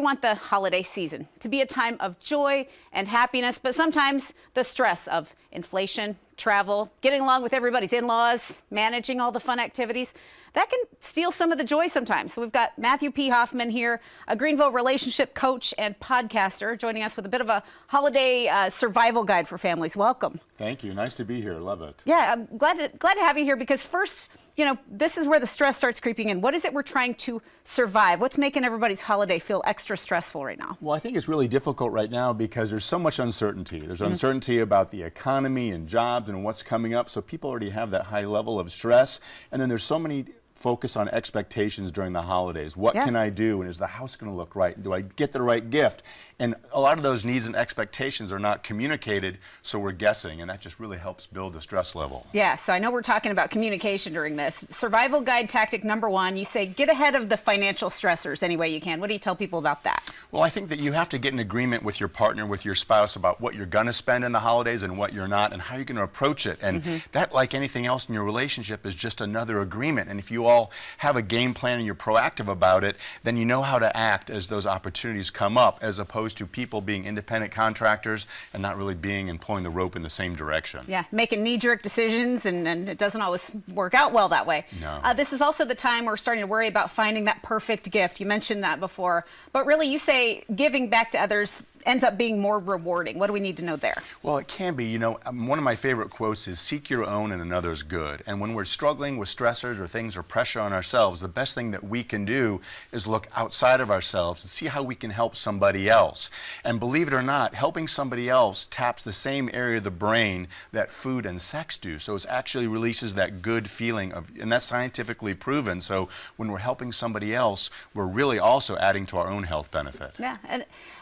We want the holiday season to be a time of joy and happiness, but sometimes the stress of inflation, travel, getting along with everybody's in-laws, managing all the fun activities, that can steal some of the joy sometimes. So we've got Matthew P. Hoffman here, a Greenville relationship coach and podcaster, joining us with a bit of a holiday survival guide for families. Welcome. Thank you. Nice to be here. Love it. Yeah, I'm glad to have you here because first, you know, this is where the stress starts creeping in. What is it we're trying to survive? What's making everybody's holiday feel extra stressful right now? Well, I think it's really difficult right now because there's so much uncertainty. There's uncertainty about the economy and jobs and what's coming up. So people already have that high level of stress. And then there's so many focus on expectations during the holidays. What can I do? And is the house going to look right? Do I get the right gift? And a lot of those needs and expectations are not communicated, so we're guessing, and that just really helps build the stress level. Yeah, so I know we're talking about communication during this. Survival guide tactic number one, you say get ahead of the financial stressors any way you can. What do you tell people about that? Well, I think that you have to get an agreement with your partner, with your spouse, about what you're going to spend in the holidays and what you're not, and how you're going to approach it. And that, like anything else in your relationship, is just another agreement. And if you all have a game plan and you're proactive about it, then you know how to act as those opportunities come up, as opposed to people being independent contractors and not really being and pulling the rope in the same direction. Yeah, making knee-jerk decisions, and it doesn't always work out well that way. No. This is also the time we're starting to worry about finding that perfect gift. You mentioned that before, but really you say giving back to others ends up being more rewarding. What do we need to know there? Well, it can be. You know, one of my favorite quotes is seek your own and another's good. And when we're struggling with stressors or things or pressure on ourselves, the best thing that we can do is look outside of ourselves and see how we can help somebody else. And believe it or not, helping somebody else taps the same area of the brain that food and sex do. So it actually releases that good feeling of, and that's scientifically proven. So when we're helping somebody else, we're really also adding to our own health benefit. Yeah,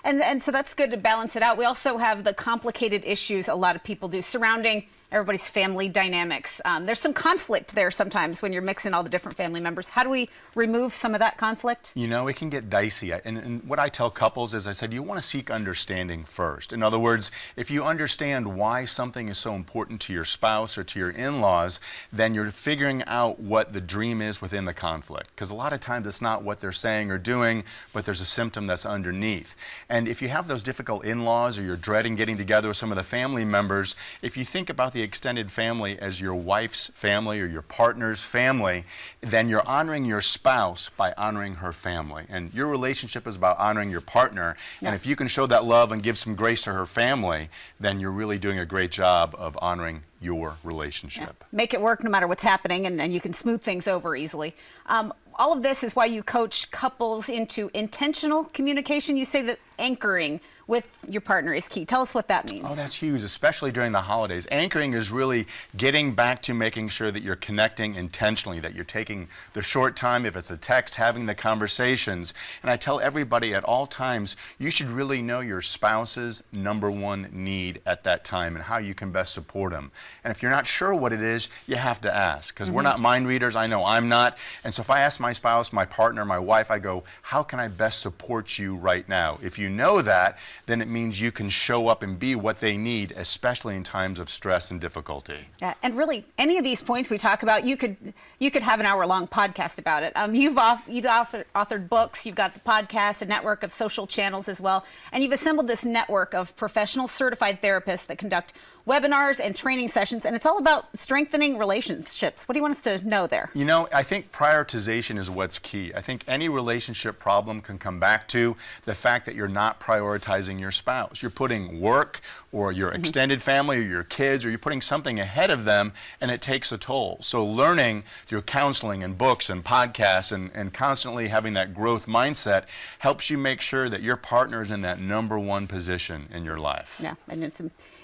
and so that's good to balance it out. We also have the complicated issues a lot of people do surrounding everybody's family dynamics. There's some conflict there sometimes when you're mixing all the different family members. How do we remove some of that conflict? You know, it can get dicey. And what I tell couples is, I said, you want to seek understanding first. In other words, if you understand why something is so important to your spouse or to your in-laws, then you're figuring out what the dream is within the conflict. Because a lot of times it's not what they're saying or doing, but there's a symptom that's underneath. And if you have those difficult in-laws, or you're dreading getting together with some of the family members, if you think about the extended family as your wife's family or your partner's family, then you're honoring your spouse by honoring her family. And your relationship is about honoring your partner. And if you can show that love and give some grace to her family, then you're really doing a great job of honoring your relationship. Make it work no matter what's happening, and you can smooth things over easily. All of this is why you coach couples into intentional communication. You say that anchoring with your partner is key. Tell us what that means. Oh, that's huge, especially during the holidays. Anchoring is really getting back to making sure that you're connecting intentionally, that you're taking the short time, if it's a text, having the conversations. And I tell everybody at all times, you should really know your spouse's #1 need at that time and how you can best support them. And if you're not sure what it is, you have to ask, because we're not mind readers. I know I'm not. And so if I ask my spouse, my partner, my wife, I go, how can I best support you right now? If you know that, then it means you can show up and be what they need, especially in times of stress and difficulty. Yeah, and really, any of these points we talk about, you could have an hour-long podcast about it. You've authored books, you've got the podcast, a network of social channels as well, and you've assembled this network of professional certified therapists that conduct webinars and training sessions, and it's all about strengthening relationships. What do you want us to know there? You know, I think prioritization is what's key. I think any relationship problem can come back to the fact that you're not prioritizing your spouse. You're putting work or your extended family or your kids, or you're putting something ahead of them, and it takes a toll. So learning through counseling and books and podcasts and constantly having that growth mindset helps you make sure that your partner is in that #1 position in your life. Yeah, and it's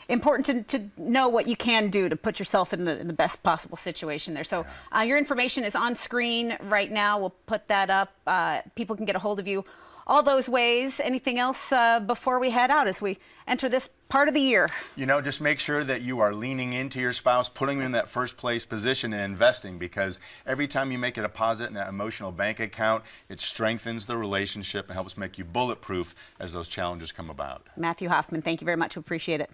important to know what you can do to put yourself in the best possible situation there. So your information is on screen right now. We'll put that up. People can get a hold of you all those ways. Anything else before we head out as we enter this part of the year? You know, just make sure that you are leaning into your spouse, putting them in that first place position and investing, because every time you make it a deposit in that emotional bank account, it strengthens the relationship and helps make you bulletproof as those challenges come about. Matthew Hoffman, thank you very much. We appreciate it.